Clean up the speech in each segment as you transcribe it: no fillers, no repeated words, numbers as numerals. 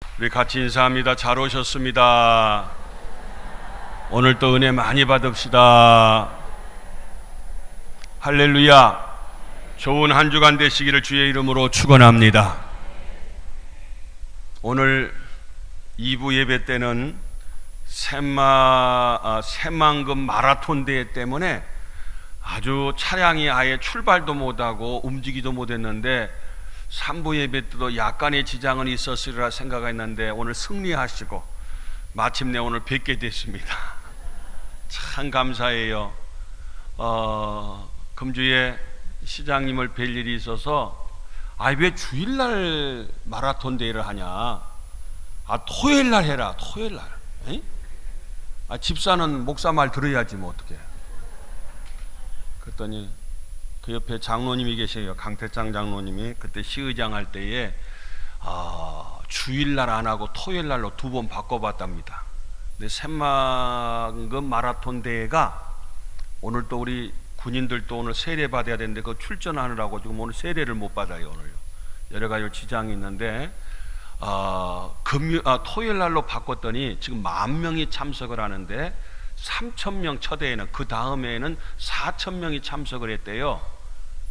우리 같이 인사합니다. 잘 오셨습니다. 오늘 또 은혜 많이 받읍시다. 할렐루야. 좋은 한 주간 되시기를 주의 이름으로 축원합니다. 오늘 2부 예배 때는 새만금 마라톤 대회 때문에 아주 차량이 아예 출발도 못하고 움직이도 못했는데 3부 예배 때도 약간의 지장은 있었으리라 생각했는데 오늘 승리하시고 마침내 오늘 뵙게 됐습니다. 참 감사해요. 금주에 시장님을 뵐 일이 있어서 왜 주일날 마라톤 대회를 하냐, 토요일날 해라. 토요일날. 집사는 목사 말 들어야지 뭐 어떡해. 그랬더니 그 옆에 장로님이 계세요. 강태장 장로님이 그때 시의장 할 때에 주일날 안 하고 토요일날로 2번 바꿔봤답니다. 근데 새만금 마라톤 대회가 오늘 또 우리 군인들도 오늘 세례 받아야 되는데 그 출전하느라고 지금 오늘 세례를 못 받아요. 오늘 여러 가지 지장이 있는데 토요일날로 바꿨더니 지금 10,000명이 참석을 하는데 3,000명 첫 해에는, 그 다음에는 4,000명이 참석을 했대요.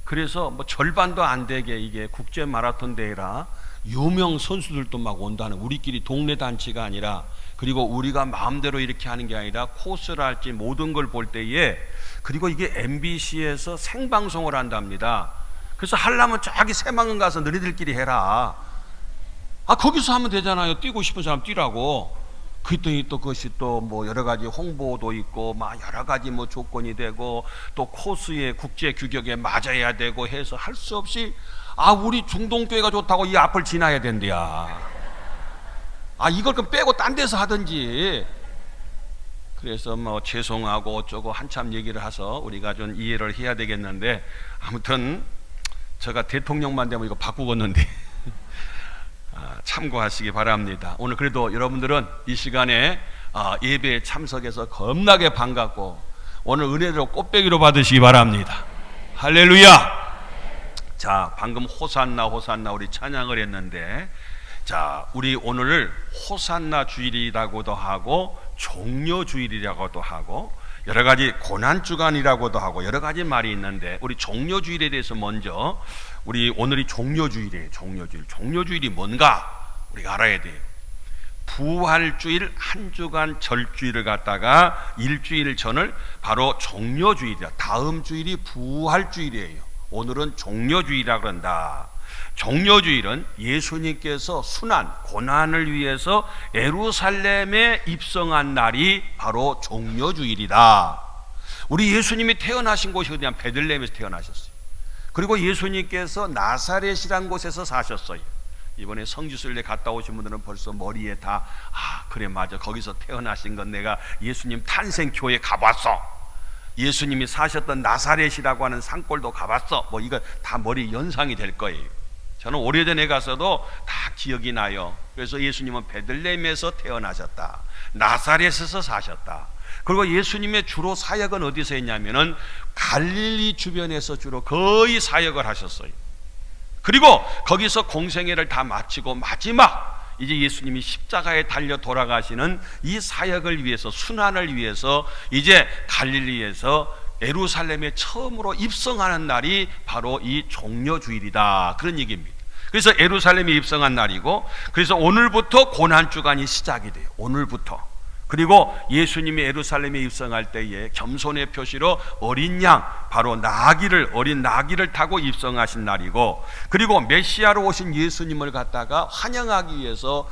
그래서 뭐 절반도 안 되게, 이게 국제 마라톤 대회라 유명 선수들도 막 온다는, 우리끼리 동네 단체가 아니라, 그리고 우리가 마음대로 이렇게 하는 게 아니라 코스랄지 모든 걸 볼 때에, 그리고 이게 MBC에서 생방송을 한답니다. 그래서 하려면 저기 새만금 가서 너희들끼리 해라. 거기서 하면 되잖아요. 뛰고 싶은 사람 뛰라고. 그랬더니 또 그것이 또 뭐 여러 가지 홍보도 있고 막 여러 가지 뭐 조건이 되고 또 코스의 국제 규격에 맞아야 되고 해서 할 수 없이 우리 중동교회가 좋다고 이 앞을 지나야 된대야. 이걸 그럼 빼고 딴 데서 하든지. 그래서 뭐 죄송하고 어쩌고 한참 얘기를 해서 우리가 좀 이해를 해야 되겠는데, 아무튼 제가 대통령만 되면 이거 바꾸겠는데 참고하시기 바랍니다. 오늘 그래도 여러분들은 이 시간에 예배에 참석해서 겁나게 반갑고 오늘 은혜로 꽃배기로 받으시기 바랍니다. 할렐루야. 자, 방금 호산나 호산나 우리 찬양을 했는데, 자, 우리 오늘을 호산나 주일이라고도 하고 종려 주일이라고도 하고 여러 가지 고난 주간이라고도 하고 여러 가지 말이 있는데, 우리 종려 주일에 대해서 먼저, 우리 오늘이 종려 주일이에요. 종려 주일이 뭔가 우리가 알아야 돼요. 부활주일 한 주간 절주일을 갖다가 일주일 전을 바로 종려 주일이다. 다음 주일이 부활주일이에요. 오늘은 종려 주일이라 그런다. 종려 주일은 예수님께서 순환 고난을 위해서 예루살렘에 입성한 날이 바로 종려 주일이다. 우리 예수님이 태어나신 곳이 어디냐? 베들레헴에서 태어나셨어요. 그리고 예수님께서 나사렛이란 곳에서 사셨어요. 이번에 성지순례 갔다 오신 분들은 벌써 머리에 다 그래 맞아, 거기서 태어나신 건 내가 예수님 탄생교회 가봤어, 예수님이 사셨던 나사렛이라고 하는 산골도 가봤어, 뭐 이거 다 머리 연상이 될 거예요. 저는 오래전에 가서도 다 기억이 나요. 그래서 예수님은 베들레헴에서 태어나셨다, 나사렛에서 사셨다. 그리고 예수님의 주로 사역은 어디서 했냐면은 갈릴리 주변에서 주로 거의 사역을 하셨어요. 그리고 거기서 공생애를 다 마치고 마지막 이제 예수님이 십자가에 달려 돌아가시는 이 사역을 위해서, 순환을 위해서 이제 갈릴리에서 예루살렘에 처음으로 입성하는 날이 바로 이 종려주일이다, 그런 얘기입니다. 그래서 예루살렘에 입성한 날이고, 그래서 오늘부터 고난주간이 시작이 돼요. 오늘부터. 그리고 예수님이 예루살렘에 입성할 때에 겸손의 표시로 어린 양, 바로 어린 나귀를 타고 입성하신 날이고, 그리고 메시아로 오신 예수님을 갖다가 환영하기 위해서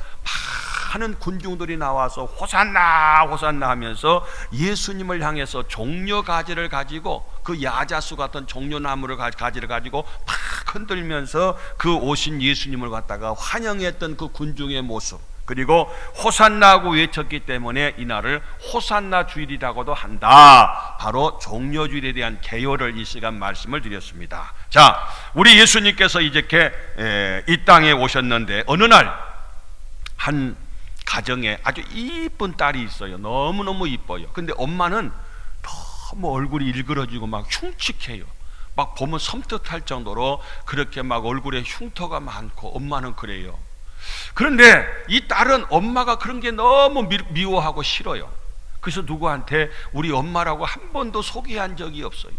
많은 군중들이 나와서 호산나 호산나 하면서 예수님을 향해서 종려 가지를 가지고, 그 야자수 같은 종려나무를 가지를 가지고 팍 흔들면서 그 오신 예수님을 갖다가 환영했던 그 군중의 모습, 그리고 호산나고 외쳤기 때문에 이날을 호산나 주일이라고도 한다. 바로 종려주일에 대한 개요를 이 시간 말씀을 드렸습니다. 자, 우리 예수님께서 이렇게 이 땅에 오셨는데, 어느 날 한 가정에 아주 이쁜 딸이 있어요. 너무너무 이뻐요. 근데 엄마는 너무 얼굴이 일그러지고 막 흉측해요. 막 보면 섬뜩할 정도로 그렇게 막 얼굴에 흉터가 많고, 엄마는 그래요. 그런데 이 딸은 엄마가 그런 게 너무 미워하고 싫어요. 그래서 누구한테 우리 엄마라고 한 번도 소개한 적이 없어요.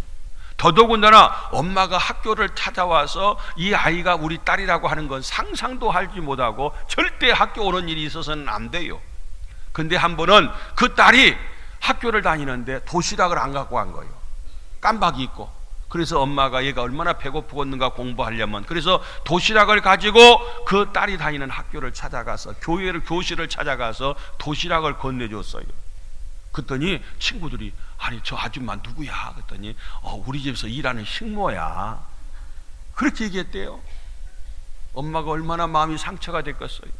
더더군다나 엄마가 학교를 찾아와서 이 아이가 우리 딸이라고 하는 건 상상도 하지 못하고 절대 학교 오는 일이 있어서는 안 돼요. 근데 한 번은 그 딸이 학교를 다니는데 도시락을 안 갖고 간 거예요. 깜박이 있고. 그래서 엄마가 얘가 얼마나 배고프겠는가 공부하려면, 그래서 도시락을 가지고 그 딸이 다니는 학교를 찾아가서 교실을 찾아가서 도시락을 건네줬어요. 그랬더니 친구들이 아니 저 아줌마 누구야? 그랬더니 우리 집에서 일하는 식모야. 그렇게 얘기했대요. 엄마가 얼마나 마음이 상처가 됐겠어요.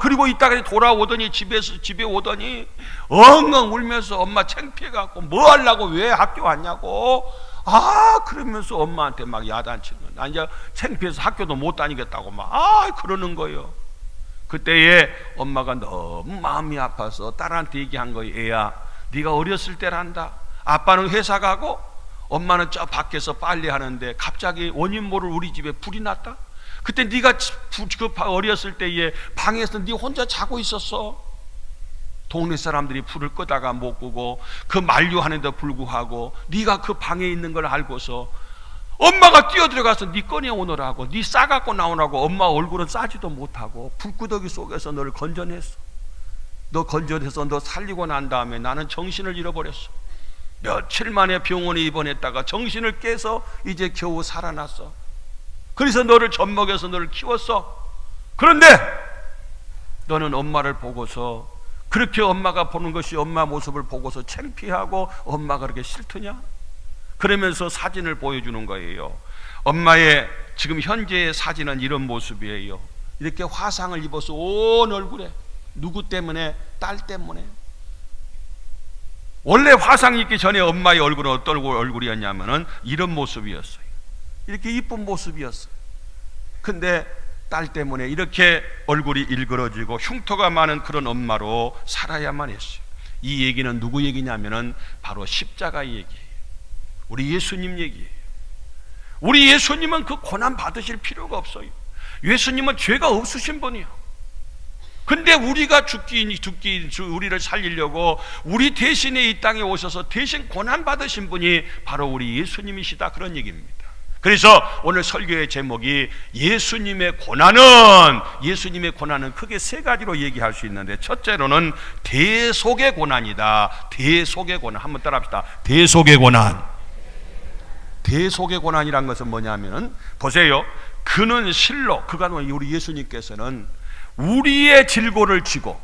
그리고 이따가 돌아오더니 집에 오더니 엉엉 울면서 엄마 창피해갖고 뭐 하려고 왜 학교 왔냐고 그러면서 엄마한테 막 야단치는 거예요. 나 이제 창피해서 학교도 못 다니겠다고 막 그러는 거예요. 그때에 엄마가 너무 마음이 아파서 딸한테 얘기한 거예요. 애야, 네가 어렸을 때란다. 아빠는 회사 가고 엄마는 저 밖에서 빨래 하는데 갑자기 원인 모를 우리 집에 불이 났다. 그때 네가 어렸을 때에 방에서 네 혼자 자고 있었어. 동네 사람들이 불을 끄다가 못 끄고 그 만류하는데 불구하고 네가 그 방에 있는 걸 알고서 엄마가 뛰어들어가서 네 꺼내오느라고, 네 싸갖고 나오라고 엄마 얼굴은 싸지도 못하고 불구더기 속에서 너를 건져냈어. 너 건져내서 너 살리고 난 다음에 나는 정신을 잃어버렸어. 며칠 만에 병원에 입원했다가 정신을 깨서 이제 겨우 살아났어. 그래서 너를 젖먹여서 너를 키웠어. 그런데 너는 엄마를 보고서 그렇게 엄마가 보는 것이 엄마 모습을 보고서 창피하고 엄마가 그렇게 싫더냐? 그러면서 사진을 보여주는 거예요. 엄마의 지금 현재의 사진은 이런 모습이에요. 이렇게 화상을 입어서 온 얼굴에. 누구 때문에? 딸 때문에. 원래 화상 입기 전에 엄마의 얼굴은 어떤 얼굴이었냐면은 이런 모습이었어요. 이렇게 이쁜 모습이었어요. 근데 딸 때문에 이렇게 얼굴이 일그러지고 흉터가 많은 그런 엄마로 살아야만 했어요. 이 얘기는 누구 얘기냐면은 바로 십자가의 얘기예요. 우리 예수님 얘기예요. 우리 예수님은 그 고난 받으실 필요가 없어요. 예수님은 죄가 없으신 분이에요. 근데 우리가 우리를 살리려고 우리 대신에 이 땅에 오셔서 대신 고난 받으신 분이 바로 우리 예수님이시다, 그런 얘기입니다. 그래서 오늘 설교의 제목이 예수님의 고난은 크게 세 가지로 얘기할 수 있는데, 첫째로는 대속의 고난이다. 대속의 고난. 한번 따라합시다. 대속의 고난. 대속의 고난이란 것은 뭐냐면은, 보세요. 그는 실로, 우리 예수님께서는 우리의 질고를 지고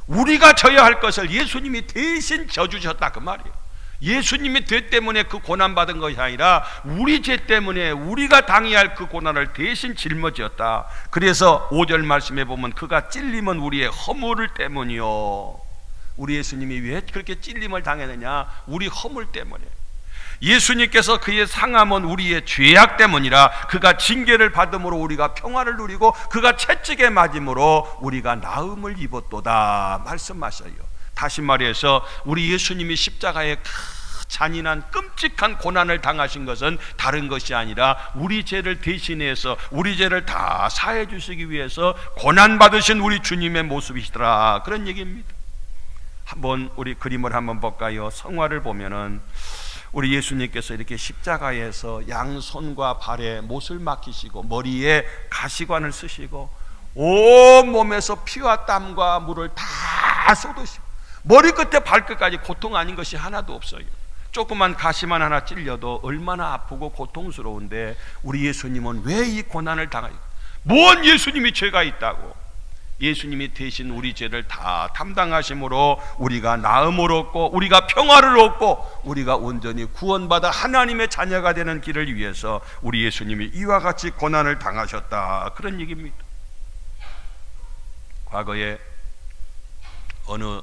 우리가 져야 할 것을 예수님이 대신 져주셨다, 그 말이에요. 예수님이 죄 때문에 그 고난받은 것이 아니라 우리 죄 때문에 우리가 당해야 할 그 고난을 대신 짊어졌다. 그래서 5절 말씀에 보면 그가 찔림은 우리의 허물 때문이요. 우리 예수님이 왜 그렇게 찔림을 당했느냐? 우리 허물 때문에. 예수님께서 그의 상함은 우리의 죄악 때문이라 그가 징계를 받음으로 우리가 평화를 누리고 그가 채찍에 맞음으로 우리가 나음을 입었도다 말씀하셔요. 다시 말해서 우리 예수님이 십자가에 잔인한 끔찍한 고난을 당하신 것은 다른 것이 아니라 우리 죄를 대신해서 우리 죄를 다 사해 주시기 위해서 고난 받으신 우리 주님의 모습이시더라, 그런 얘기입니다. 한번 우리 그림을 한번 볼까요? 성화를 보면은 우리 예수님께서 이렇게 십자가에서 양손과 발에 못을 막히시고 머리에 가시관을 쓰시고 온 몸에서 피와 땀과 물을 다 쏟으시고 머리끝에 발끝까지 고통 아닌 것이 하나도 없어요. 조그만 가시만 하나 찔려도 얼마나 아프고 고통스러운데 우리 예수님은 왜 이 고난을 당하요? 뭔 예수님이 죄가 있다고? 예수님이 대신 우리 죄를 다 담당하심으로 우리가 나음을 얻고 우리가 평화를 얻고 우리가 온전히 구원받아 하나님의 자녀가 되는 길을 위해서 우리 예수님이 이와 같이 고난을 당하셨다, 그런 얘기입니다. 과거에 어느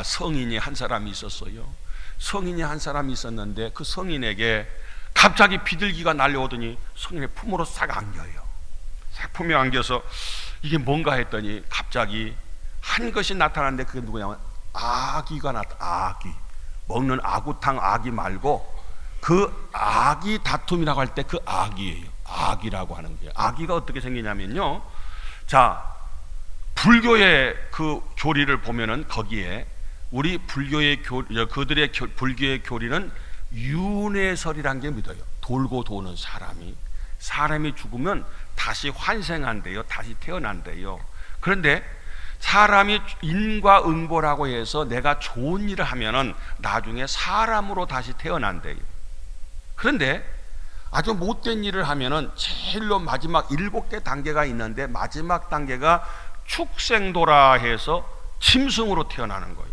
성인이 한 사람이 있었어요. 성인이 한 사람이 있었는데 그 성인에게 갑자기 비둘기가 날려오더니 성인의 품으로 싹 안겨요. 싹 품에 안겨서 이게 뭔가 했더니 갑자기 한 것이 나타났는데 그게 누구냐면 아기가 아기. 먹는 아구탕 아기 말고 그 아기 다툼이라고 할 때 그 아기예요. 아기라고 하는 거예요. 아기가 어떻게 생기냐면요, 자, 불교의 그 교리를 보면은 거기에 우리 불교의 그들의 불교의 교리는 윤회설이란 게 믿어요. 돌고 도는 사람이 죽으면 다시 환생한대요. 다시 태어난대요. 그런데 사람이 인과응보라고 해서 내가 좋은 일을 하면은 나중에 사람으로 다시 태어난대요. 그런데 아주 못된 일을 하면은 제일로 마지막 7개 단계가 있는데 마지막 단계가 축생도라 해서 짐승으로 태어나는 거예요.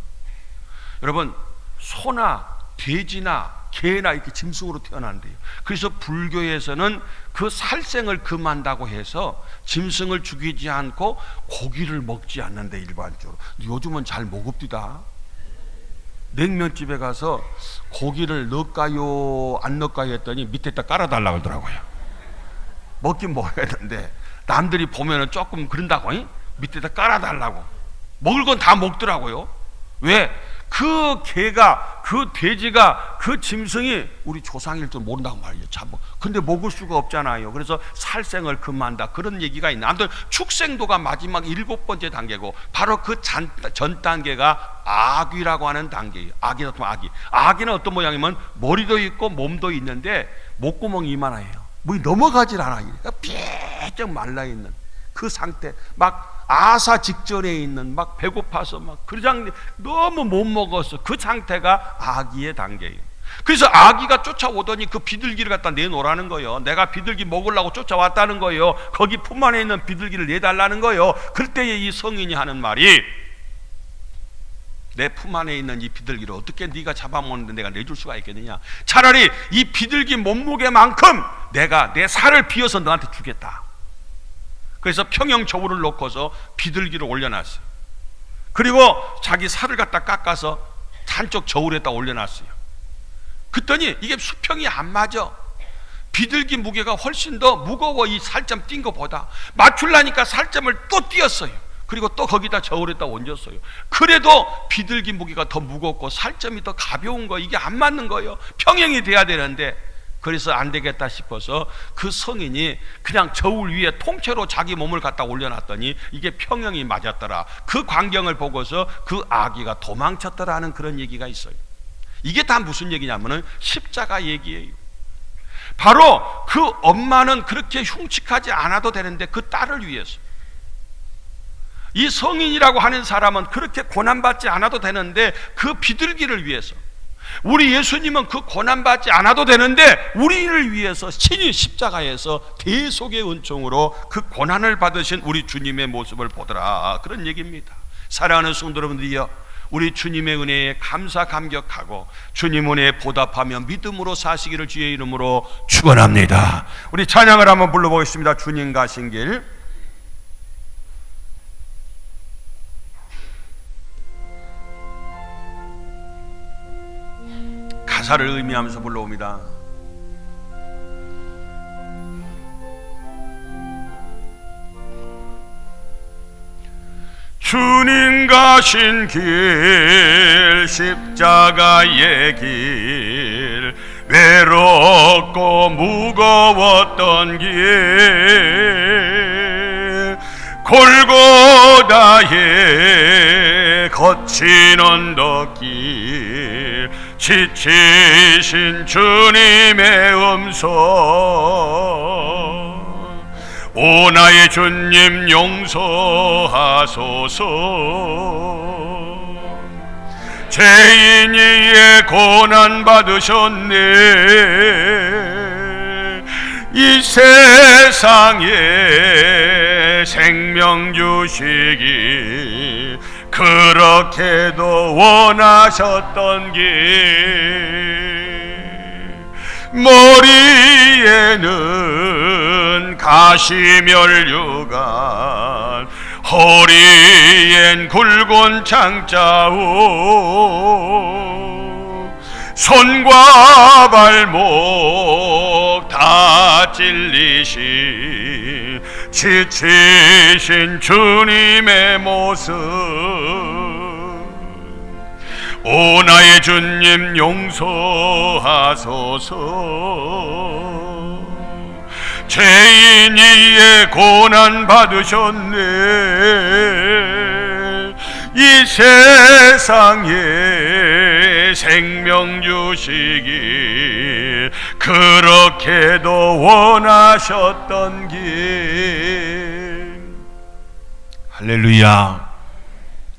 여러분, 소나 돼지나 개나 이렇게 짐승으로 태어난대요. 그래서 불교에서는 그 살생을 금한다고 해서 짐승을 죽이지 않고 고기를 먹지 않는데, 일반적으로. 요즘은 잘 먹읍디다. 냉면집에 가서 고기를 넣을까요 안 넣을까요 했더니 밑에다 깔아달라고 하더라고요. 먹긴 먹어야되는데 남들이 보면은 조금 그런다고, 밑에다 깔아달라고. 먹을 건 다 먹더라고요. 왜? 그 개가, 그 돼지가, 그 짐승이 우리 조상일 줄 모른다고 말이에요. 참, 근데 먹을 수가 없잖아요. 그래서 살생을 금한다, 그런 얘기가 있나. 아무튼 축생도가 마지막 7번째 단계고, 바로 그 전 단계가 아귀라고 하는 단계예요. 아귀는 어떤 모양이면 머리도 있고 몸도 있는데 목구멍이 이만해요. 물이 넘어가질 않아요. 삐쩍 말라있는 그 상태, 막 아사 직전에 있는, 막 배고파서 막 그장 너무 못 먹어서 그 상태가 아기의 단계예요. 그래서 아기가 쫓아오더니 그 비둘기를 갖다 내놓으라는 거예요. 내가 비둘기 먹으려고 쫓아왔다는 거예요. 거기 품 안에 있는 비둘기를 내달라는 거예요. 그때에 이 성인이 하는 말이, 내 품 안에 있는 이 비둘기를 어떻게 네가 잡아먹는데 내가 내줄 수가 있겠느냐. 차라리 이 비둘기 몸무게만큼 내가 내 살을 비워서 너한테 주겠다. 그래서 평형 저울을 놓고서 비둘기를 올려놨어요. 그리고 자기 살을 갖다 깎아서 한쪽 저울에다 올려놨어요. 그랬더니 이게 수평이 안 맞아. 비둘기 무게가 훨씬 더 무거워. 이 살점 띈 것보다. 맞추려니까 살점을 또 띄었어요. 그리고 또 거기다 저울에다 얹었어요. 그래도 비둘기 무게가 더 무겁고 살점이 더 가벼운 거, 이게 안 맞는 거예요. 평형이 돼야 되는데. 그래서 안 되겠다 싶어서 그 성인이 그냥 저울 위에 통째로 자기 몸을 갖다 올려놨더니 이게 평형이 맞았더라. 그 광경을 보고서 그 아기가 도망쳤더라는 그런 얘기가 있어요. 이게 다 무슨 얘기냐면은 십자가 얘기예요. 바로 그 엄마는 그렇게 흉측하지 않아도 되는데 그 딸을 위해서, 이 성인이라고 하는 사람은 그렇게 고난받지 않아도 되는데 그 비둘기를 위해서, 우리 예수님은 그 고난받지 않아도 되는데 우리를 위해서 친히 십자가에서 대속의 은총으로 그 고난을 받으신 우리 주님의 모습을 보더라, 그런 얘기입니다. 사랑하는 성도 여러분들이여, 우리 주님의 은혜에 감사 감격하고 주님 은혜에 보답하며 믿음으로 사시기를 주의 이름으로 축원합니다. 우리 찬양을 한번 불러보겠습니다. 주님 가신 길. 가사를 의미하면서 불러옵니다. 주님 가신 길, 십자가의 길, 외롭고 무거웠던 길, 골고다의 거친 언덕길, 지치신 주님의 음성, 오 나의 주님 용서하소서, 죄인이의 고난 받으셨네, 이 세상에 생명 주시기 그렇게도 원하셨던 길, 머리에는 가시면류관, 허리엔 굵은 창자우, 손과 발목 다 찔리신 지치신 주님의 모습, 오 나의 주님 용서하소서, 죄인이에 고난 받으셨네. 이 세상에 생명 주시길 그렇게도 원하셨던 길. 할렐루야.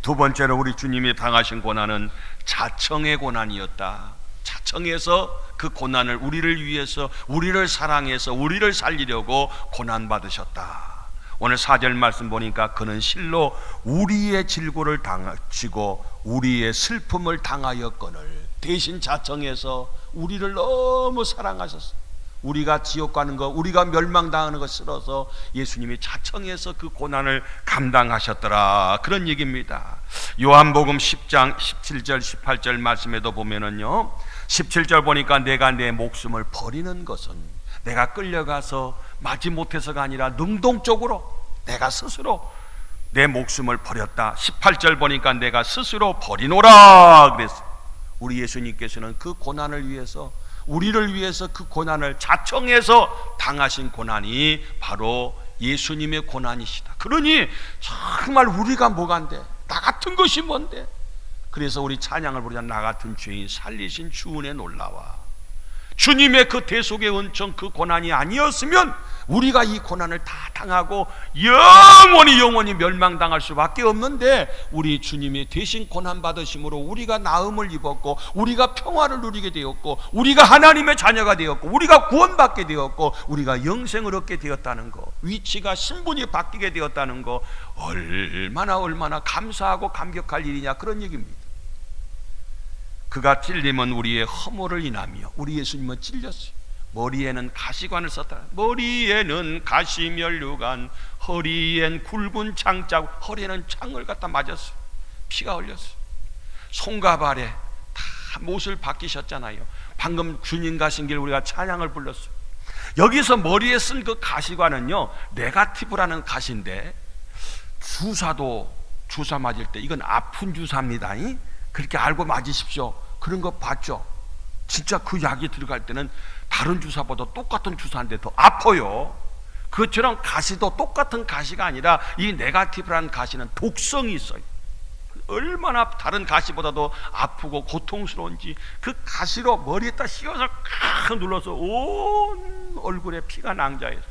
두 번째로 우리 주님이 당하신 고난은 자청의 고난이었다. 자청해서 그 고난을 우리를 위해서, 우리를 사랑해서 우리를 살리려고 고난받으셨다. 오늘 4절 말씀 보니까 그는 실로 우리의 질고를 당하시고 우리의 슬픔을 당하였거늘. 대신 자청해서 우리를 너무 사랑하셨어. 우리가 지옥 가는 거, 우리가 멸망당하는 거 싫어서 예수님이 자청해서 그 고난을 감당하셨더라, 그런 얘기입니다. 요한복음 10장 17절 18절 말씀에도 보면은요, 17절 보니까 내가 내 목숨을 버리는 것은 내가 끌려가서 마지못해서가 아니라 능동적으로 내가 스스로 내 목숨을 버렸다. 18절 보니까 내가 스스로 버리노라 그랬어요. 우리 예수님께서는 그 고난을 위해서, 우리를 위해서 그 고난을 자청해서 당하신 고난이 바로 예수님의 고난이시다. 그러니 정말 우리가 뭐간데, 나 같은 것이 뭔데. 그래서 우리 찬양을 부르자. 나 같은 죄인 살리신 주 은혜 놀라와. 주님의 그 대속의 은총, 그 고난이 아니었으면 우리가 이 고난을 다 당하고 영원히 멸망당할 수밖에 없는데, 우리 주님이 대신 고난받으심으로 우리가 나음을 입었고, 우리가 평화를 누리게 되었고, 우리가 하나님의 자녀가 되었고, 우리가 구원받게 되었고, 우리가 영생을 얻게 되었다는 거, 위치가, 신분이 바뀌게 되었다는 거, 얼마나 감사하고 감격할 일이냐, 그런 얘기입니다. 그가 찔림은 우리의 허물을 인하며, 우리 예수님은 찔렸어요. 머리에는 가시관을 썼다. 머리에는 가시면류관, 허리엔 굵은 창자국, 허리에는 창을 갖다 맞았어요. 피가 흘렸어요. 손과 발에 다 못을 박히셨잖아요. 방금 주님 가신 길 우리가 찬양을 불렀어요. 여기서 머리에 쓴 그 가시관은요, 네가티브라는 가시인데, 주사 맞을 때 이건 아픈 주사입니다. 그렇게 알고 맞으십시오. 그런 거 봤죠? 진짜 그 약이 들어갈 때는 다른 주사보다 똑같은 주사인데 더 아파요. 그것처럼 가시도 똑같은 가시가 아니라 이 네가티브라는 가시는 독성이 있어요. 얼마나 다른 가시보다도 아프고 고통스러운지 그 가시로 머리에다 씌워서 칵 눌러서 온 얼굴에 피가 낭자해서,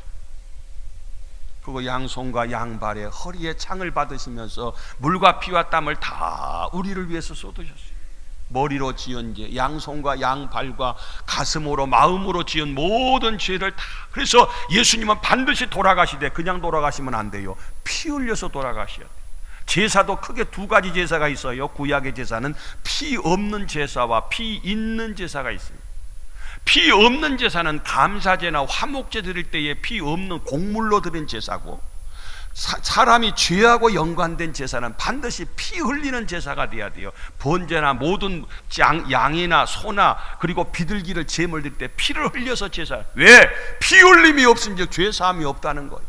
그리고 양손과 양발에 허리에 창을 받으시면서 물과 피와 땀을 다 우리를 위해서 쏟으셨어요. 머리로 지은 죄, 양손과 양발과 가슴으로 마음으로 지은 모든 죄를 다. 그래서 예수님은 반드시 돌아가시되 그냥 돌아가시면 안 돼요. 피 흘려서 돌아가셔야 돼요. 제사도 크게 두 가지 제사가 있어요. 구약의 제사는 피 없는 제사와 피 있는 제사가 있습니다. 피 없는 제사는 감사제나 화목제 드릴 때에 피 없는 곡물로 드린 제사고, 사람이 죄하고 연관된 제사는 반드시 피 흘리는 제사가 돼야 돼요. 번제나 모든 양이나 소나 그리고 비둘기를 제물 드릴 때 피를 흘려서 제사. 왜? 피 흘림이 없으면 죄 사함이 없다는 거예요.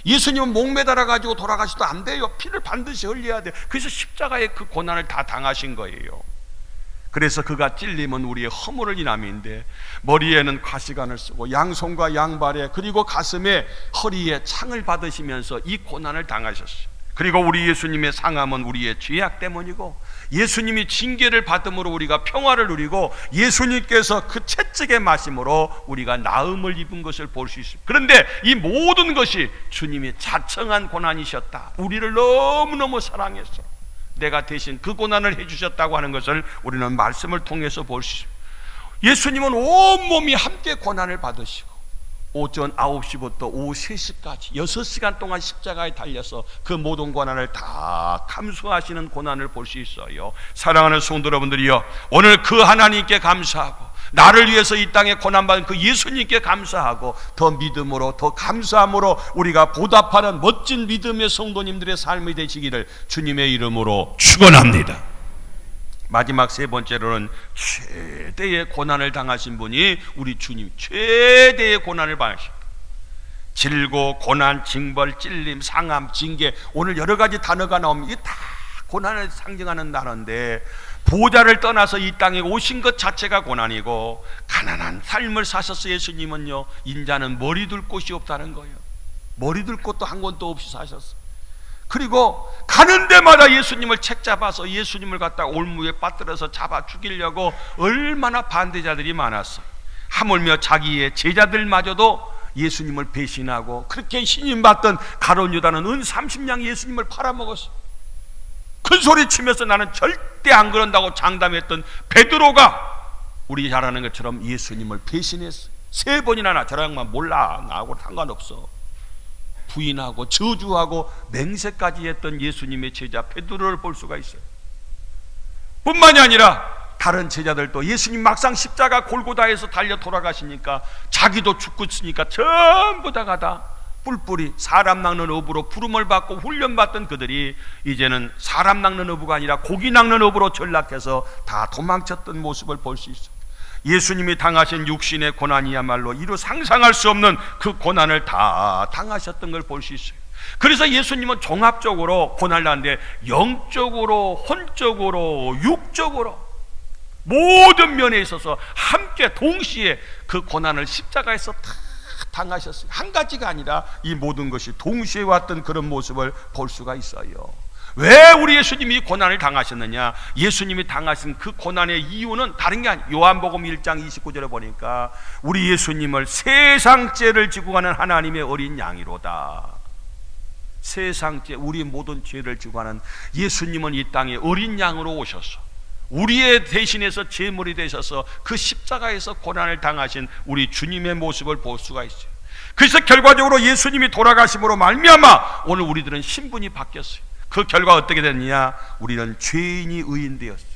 예수님은 목매달아 가지고 돌아가셔도 안 돼요. 피를 반드시 흘려야 돼요. 그래서 십자가에 그 고난을 다 당하신 거예요. 그래서 그가 찔림은 우리의 허물을 인함인데, 머리에는 가시관을 쓰고 양손과 양발에 그리고 가슴에 허리에 창을 받으시면서 이 고난을 당하셨어요. 그리고 우리 예수님의 상함은 우리의 죄악 때문이고, 예수님이 징계를 받음으로 우리가 평화를 누리고, 예수님께서 그 채찍의 마심으로 우리가 나음을 입은 것을 볼 수 있습니다. 그런데 이 모든 것이 주님이 자청한 고난이셨다. 우리를 너무너무 사랑했어. 내가 대신 그 고난을 해주셨다고 하는 것을 우리는 말씀을 통해서 볼 수 있습니다. 예수님은 온몸이 함께 고난을 받으시고, 오전 9시부터 오후 3시까지 6시간 동안 십자가에 달려서 그 모든 고난을 다 감수하시는 고난을 볼 수 있어요. 사랑하는 성도 여러분들이요, 오늘 그 하나님께 감사하고, 나를 위해서 이 땅에 고난받은 그 예수님께 감사하고, 더 믿음으로 더 감사함으로 우리가 보답하는 멋진 믿음의 성도님들의 삶이 되시기를 주님의 이름으로 축원합니다. 마지막 세 번째로는 최대의 고난을 당하신 분이 우리 주님, 최대의 고난을 받으셨다. 질고, 고난, 징벌, 찔림, 상함, 징계, 오늘 여러 가지 단어가 나오면 이게 다 고난을 상징하는 단어인데, 보좌를 떠나서 이 땅에 오신 것 자체가 고난이고, 가난한 삶을 사셨어요. 예수님은요, 인자는 머리 둘 곳이 없다는 거예요. 머리 둘 곳도 한 곳도 없이 사셨어요. 그리고 가는 데마다 예수님을 책잡아서 예수님을 갖다 올무에 빠뜨려서 잡아 죽이려고 얼마나 반대자들이 많았어요. 하물며 자기의 제자들마저도 예수님을 배신하고, 그렇게 신임받던 가룟 유다는 은 30냥 예수님을 팔아먹었어요. 큰 소리 치면서 나는 절대 안 그런다고 장담했던 베드로가 우리 잘 아는 것처럼 예수님을 배신했어요. 3번이나 나 저런 양반 몰라, 나하고 상관없어 부인하고 저주하고 맹세까지 했던 예수님의 제자 베드로를 볼 수가 있어요. 뿐만이 아니라 다른 제자들도 예수님 막상 십자가 골고다에서 달려 돌아가시니까 자기도 죽고 있으니까 전부 다가 뿔뿔이 사람 낚는 어부로 부름을 받고 훈련받던 그들이 이제는 사람 낚는 어부가 아니라 고기 낚는 어부로 전락해서 다 도망쳤던 모습을 볼 수 있어요. 예수님이 당하신 육신의 고난이야말로 이루 상상할 수 없는 그 고난을 다 당하셨던 걸 볼 수 있어요. 그래서 예수님은 종합적으로 고난을 하는데, 영적으로, 혼적으로, 육적으로 모든 면에 있어서 함께 동시에 그 고난을 십자가에서 다 당하셨어요. 한 가지가 아니라 이 모든 것이 동시에 왔던 그런 모습을 볼 수가 있어요. 왜 우리 예수님이 고난을 당하셨느냐? 예수님이 당하신 그 고난의 이유는 다른 게 아니에요. 요한복음 1장 29절에 보니까 우리 예수님을 세상 죄를 지고 가는 하나님의 어린 양이로다. 세상 죄, 우리 모든 죄를 지고 가는 예수님은 이 땅에 어린 양으로 오셔서 우리의 대신해서 제물이 되셔서 그 십자가에서 고난을 당하신 우리 주님의 모습을 볼 수가 있어요. 그래서 결과적으로 예수님이 돌아가심으로 말미암아 오늘 우리들은 신분이 바뀌었어요. 그 결과 어떻게 됐느냐? 우리는 죄인이 의인 되었어요.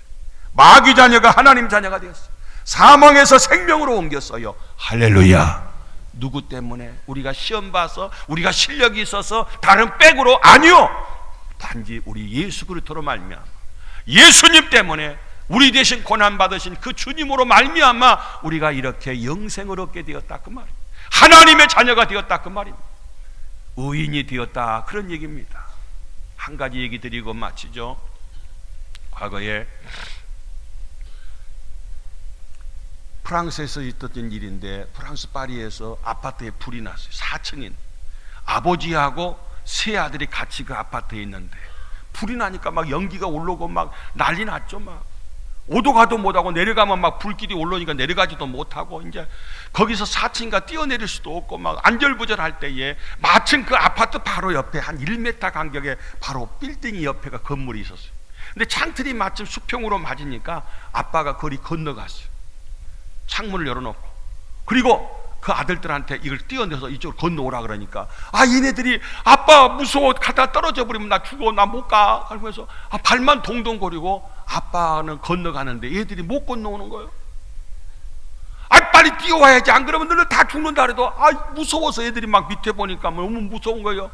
마귀 자녀가 하나님 자녀가 되었어요. 사망에서 생명으로 옮겼어요. 할렐루야. 누구 때문에? 우리가 시험 봐서, 우리가 실력이 있어서, 다른 백으로? 아니요, 단지 우리 예수 그리스도로 말미암아, 예수님 때문에 우리 대신 고난 받으신 그 주님으로 말미암아 우리가 이렇게 영생을 얻게 되었다, 그 말입니다. 하나님의 자녀가 되었다, 그 말입니다. 의인이 되었다, 그런 얘기입니다. 한 가지 얘기 드리고 마치죠. 과거에 프랑스에서 있었던 일인데, 프랑스 파리에서 아파트에 불이 났어요. 4층인 아버지하고 세 아들이 같이 그 아파트에 있는데 불이 나니까 막 연기가 올라오고 막 난리 났죠. 막 오도 가도 못하고, 내려가면 막 불길이 올라오니까 내려가지도 못하고, 이제 거기서 4층인가 뛰어내릴 수도 없고 막 안절부절할 때에 마침 그 아파트 바로 옆에 한 1m 간격에 바로 빌딩이 옆에가 건물이 있었어요. 근데 창틀이 마침 수평으로 맞으니까 아빠가 거리 건너갔어요. 창문을 열어놓고. 그리고 그 아들들한테 이걸 뛰어내서 이쪽으로 건너오라 그러니까, 얘네들이 아빠 무서워, 가다 떨어져 버리면 나 죽어, 나 못 가 그러면서 발만 동동거리고 아빠는 건너가는데 얘들이 못 건너오는 거예요. 빨리 뛰어와야지, 안 그러면 너는 다 죽는다 그래도 무서워서 애들이 막 밑에 보니까 너무 무서운 거예요.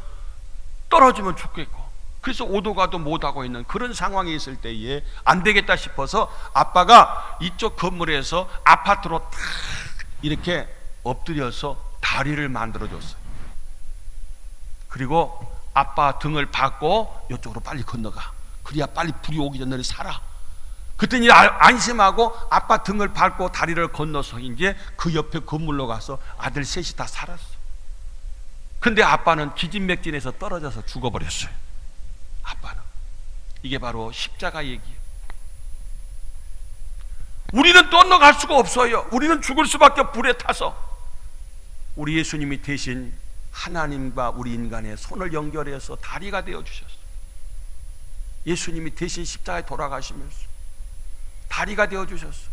떨어지면 죽겠고. 그래서 오도 가도 못하고 있는 그런 상황에 있을 때에 안 되겠다 싶어서 아빠가 이쪽 건물에서 아파트로 탁 이렇게 엎드려서 다리를 만들어줬어요. 그리고 아빠 등을 받고 이쪽으로 빨리 건너가, 그래야 빨리 불이 오기 전에 너네 살아. 그랬더니 안심하고 아빠 등을 밟고 다리를 건너서 이제 그 옆에 건물로 가서 아들 셋이 다 살았어. 근데 아빠는 기진맥진해서 떨어져서 죽어버렸어요. 아빠는. 이게 바로 십자가 얘기예요. 우리는 떠나갈 수가 없어요. 우리는 죽을 수밖에, 불에 타서. 우리 예수님이 대신 하나님과 우리 인간의 손을 연결해서 다리가 되어주셨어요. 예수님이 대신 십자가에 돌아가시면서 다리가 되어주셨어요.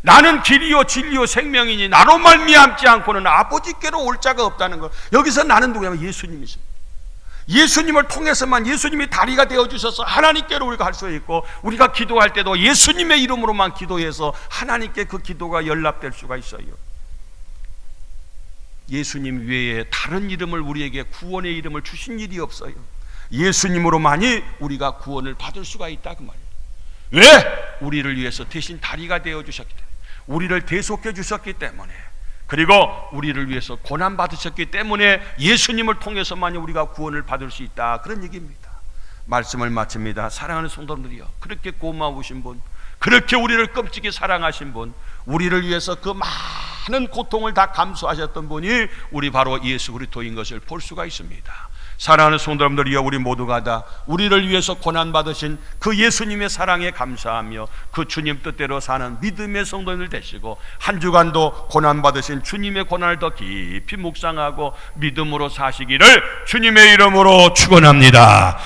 나는 길이요 진리요 생명이니 나로 말미암지 않고는 아버지께로 올 자가 없다는 것. 여기서 나는 누구냐면 예수님이십니다. 예수님을 통해서만, 예수님이 다리가 되어주셔서 하나님께로 우리가 할 수 있고, 우리가 기도할 때도 예수님의 이름으로만 기도해서 하나님께 그 기도가 연락될 수가 있어요. 예수님 외에 다른 이름을, 우리에게 구원의 이름을 주신 일이 없어요. 예수님으로만이 우리가 구원을 받을 수가 있다, 그 말이에요. 왜? 우리를 위해서 대신 다리가 되어주셨기 때문에, 우리를 대속해 주셨기 때문에, 그리고 우리를 위해서 고난 받으셨기 때문에 예수님을 통해서만 우리가 구원을 받을 수 있다, 그런 얘기입니다. 말씀을 마칩니다. 사랑하는 성도들이여, 그렇게 고마우신 분, 그렇게 우리를 끔찍이 사랑하신 분, 우리를 위해서 그 많은 고통을 다 감수하셨던 분이 우리 바로 예수 그리스도인 것을 볼 수가 있습니다. 사랑하는 성도님들이여, 우리 모두가 다 우리를 위해서 고난받으신 그 예수님의 사랑에 감사하며 그 주님 뜻대로 사는 믿음의 성도들 되시고, 한 주간도 고난받으신 주님의 고난을 더 깊이 묵상하고 믿음으로 사시기를 주님의 이름으로 축원합니다.